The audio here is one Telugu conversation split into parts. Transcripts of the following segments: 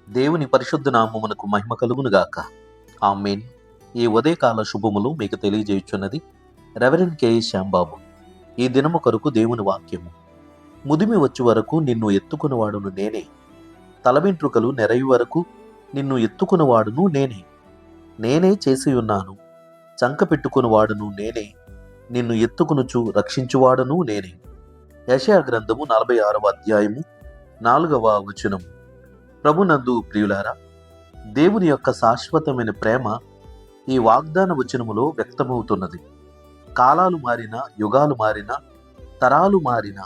దేవుని పరిశుద్ధ నామమునకు మహిమ కలుగునుగాక. ఆమేన్. ఈ ఉదయకాల శుభములు మీకు తెలియజేయుచున్నది రెవరెండ్ కె.ఎ. శ్యాంబాబు. ఈ దినము కొరకు దేవుని వాక్యము. ముదిమి వచ్చి వరకు నిన్ను ఎత్తుకునివాడును నేనే, తలవెంట్రుకలు నెరయు వరకు నిన్ను ఎత్తుకునివాడును నేనే. నేనే చేసి ఉన్నాను, చంక పెట్టుకునివాడును నేనే, నిన్ను ఎత్తుకునుచు రక్షించువాడును నేనే. యెషయా గ్రంథము 46వ అధ్యాయము 4వ వచనం. ప్రభునందు ప్రియులారా, దేవుని యొక్క శాశ్వతమైన ప్రేమ ఈ వాగ్దాన వచనములో వ్యక్తమవుతున్నది. కాలాలు మారినా, యుగాలు మారినా, తరాలు మారినా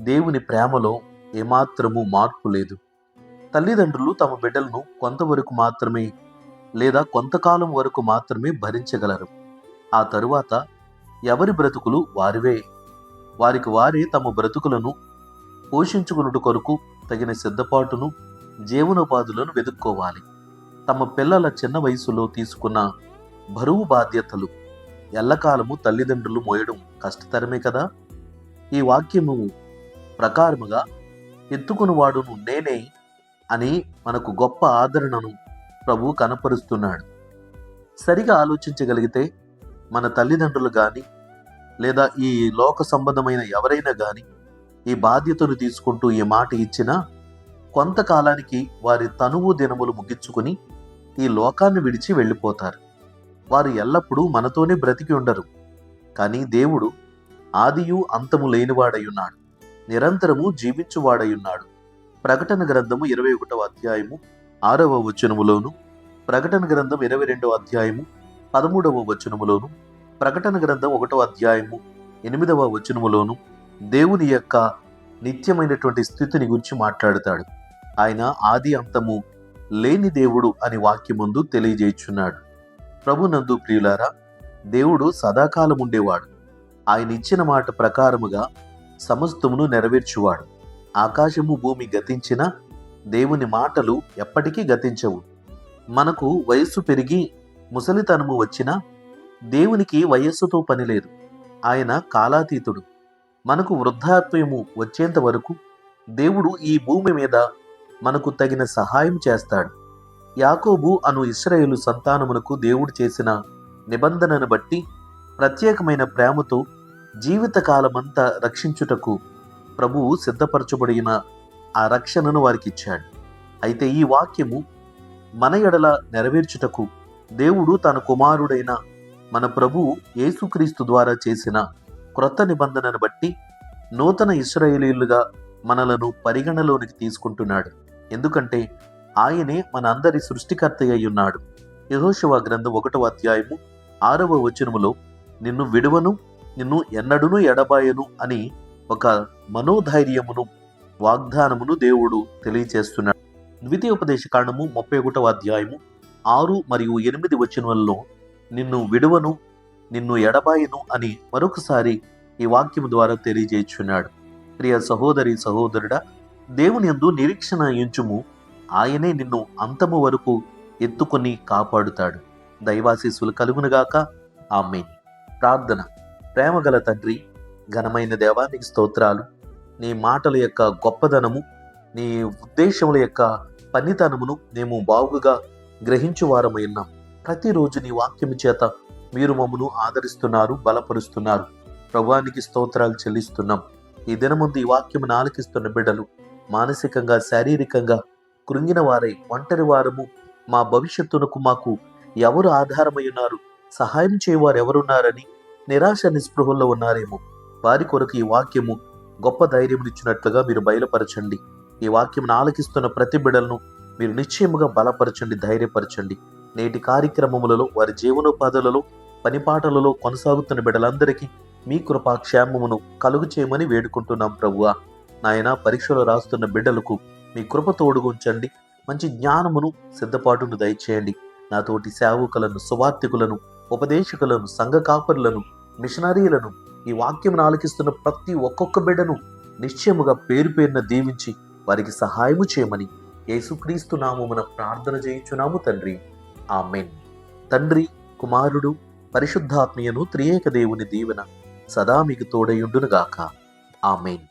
దేవుని ప్రేమలో ఏమాత్రము మార్పు లేదు. తల్లిదండ్రులు తమ బిడ్డలను కొంతవరకు మాత్రమే లేదా కొంతకాలం వరకు మాత్రమే భరించగలరు. ఆ తరువాత ఎవరి బ్రతుకులు వారివే. వారికి వారే తమ బ్రతుకులను పోషించుకున్నట్టు కొరకు తగిన సిద్ధపాటును, జీవనోపాధులను వెతుక్కోవాలి. తమ పిల్లల చిన్న వయసులో తీసుకున్న బరువు బాధ్యతలు ఎల్లకాలము తల్లిదండ్రులు మోయడం కష్టతరమే కదా. ఈ వాక్యము ప్రకారముగా ఎత్తుకునివాడును నేనే అని మనకు గొప్ప ఆదరణను ప్రభు కనపరుస్తున్నాడు. సరిగా ఆలోచించగలిగితే మన తల్లిదండ్రులు కానీ లేదా ఈ లోక సంబంధమైన ఎవరైనా కానీ ఈ బాధ్యతను తీసుకుంటూ ఈ మాట ఇచ్చినా కొంతకాలానికి వారి తనువు దినములు ముగించుకుని ఈ లోకాన్ని విడిచి వెళ్ళిపోతారు. వారు ఎల్లప్పుడూ మనతోనే బ్రతికి ఉండరు. కానీ దేవుడు ఆదియు అంతము లేనివాడయున్నాడు, నిరంతరము జీవించువాడయున్నాడు. ప్రకటన గ్రంథము 21వ అధ్యాయము 6వ వచనములోను, ప్రకటన గ్రంథం 22వ అధ్యాయము 13వ వచనములోను, ప్రకటన గ్రంథం 1వ అధ్యాయము 8వ వచనములోను దేవుని యొక్క నిత్యమైనటువంటి స్థితిని గురించి మాట్లాడుతాడు. ఆయన ఆది అంతము లేని దేవుడు అని వాక్యముందు తెలియజేయుచున్నాడు. ప్రభునందు ప్రియులారా, దేవుడు సదాకాలం ఉండేవాడు. ఆయన ఇచ్చిన మాట ప్రకారముగా సమస్తమును నెరవేర్చువాడు. ఆకాశము భూమి గతించిన దేవుని మాటలు ఎప్పటికీ గతించవు. మనకు వయస్సు పెరిగి ముసలితనము వచ్చినా దేవునికి వయస్సుతో పని లేదు. ఆయన కాలాతీతుడు. మనకు వృద్ధాప్యము వచ్చేంత వరకు దేవుడు ఈ భూమి మీద మనకు తగిన సహాయం చేస్తాడు. యాకోబు అను ఇశ్రాయేలు సంతానమునకు దేవుడు చేసిన నిబంధనను బట్టి ప్రత్యేకమైన ప్రేమతో జీవితకాలమంతా రక్షించుటకు ప్రభువు సిద్ధపరచబడిన ఆ రక్షణను వారికి ఇచ్చాడు. అయితే ఈ వాక్యము మన ఎడల నెరవేర్చుటకు దేవుడు తన కుమారుడైన మన ప్రభువు యేసుక్రీస్తు ద్వారా చేసిన క్రొత్త నిబంధనను బట్టి నూతన ఇశ్రాయేలీయులుగా మనలను పరిగణలోనికి తీసుకుంటున్నాడు. ఎందుకంటే ఆయనే మన అందరి సృష్టికర్త అయి ఉన్నాడు. యెహోషువ గ్రంథం 1వ అధ్యాయము 6వ వచనములో నిన్ను విడువను, నిన్ను ఎన్నడును ఎడబాయను అని ఒక మనోధైర్యమును, వాగ్దానమును దేవుడు తెలియచేస్తున్నాడు. ద్వితీయోపదేశ కాండము 31వ అధ్యాయము 6 మరియు 8 వచనములలో నిన్ను విడువను, నిన్ను ఎడబాయను అని మరొకసారి ఈ వాక్యము ద్వారా తెలియజేయుచున్నాడు. ప్రియ సహోదరి సహోదరుడా, దేవుని యందు నిరీక్షణ ఉంచుము. ఆయనే నిన్ను అంతము వరకు ఎత్తుకొని కాపాడుతాడు. దైవాశీస్సులు కలుగునుగాక. ఆమేన్. ప్రార్థన. ప్రేమగల తండ్రి, ఘనమైన దేవానికి స్తోత్రాలు. నీ మాటల యొక్క గొప్పదనము, నీ ఉద్దేశముల యొక్క పనితనమును మేము బాగుగా గ్రహించువారమై ఉన్నాం. ప్రతిరోజు నీ వాక్యము చేత మీరు మమ్మను ఆదరిస్తున్నారు, బలపరుస్తున్నారు. ప్రభువానికి స్తోత్రాలు చెల్లిస్తున్నాం. ఈ దినముందు ఈ వాక్యమును ఆలకిస్తున్న బిడ్డలు మానసికంగా, శారీరకంగా కృంగిన వారై ఒంటరి వారము, మా భవిష్యత్తునకు మాకు ఎవరు ఆధారమై ఉన్నారు, సహాయం చేయవారు ఎవరున్నారని నిరాశ నిస్పృహల్లో ఉన్నారేమో వారి కొరకు ఈ వాక్యము గొప్ప ధైర్యమునిచ్చినట్లుగా మీరు బయలుపరచండి. ఈ వాక్యమును ఆలకిస్తున్న ప్రతి బిడ్డలను మీరు నిశ్చయముగా బలపరచండి, ధైర్యపరచండి. నేటి కార్యక్రమములలో, వారి జీవనోపాధులలో, పనిపాటలలో కొనసాగుతున్న బిడ్డలందరికీ మీ కృపా క్షేమమును కలుగు చేయమని వేడుకుంటున్నాం ప్రభువా. నాయన, పరీక్షలు రాస్తున్న బిడ్డలకు మీ కృప తోడుగుంచండి. మంచి జ్ఞానమును, సిద్ధపాటును దయచేయండి. నాతోటి సేవకులను, సువార్థికులను, ఉపదేశకులను, సంఘ కాపరులను, మిషనరీలను, ఈ వాక్యమును ఆలకిస్తున్న ప్రతి ఒక్కొక్క బిడ్డను నిశ్చయముగా పేరు పేరున దీవించి వారికి సహాయము చేయమని యేసుక్రీస్తు నామమున ప్రార్థన చేయుచున్నాము తండ్రి. ఆమేన్. తండ్రి, కుమారుడు, పరిశుద్ధాత్మయను త్రియేక దేవుని దీవెన సదా మీకు తోడయుండునుగాక. ఆమేన్.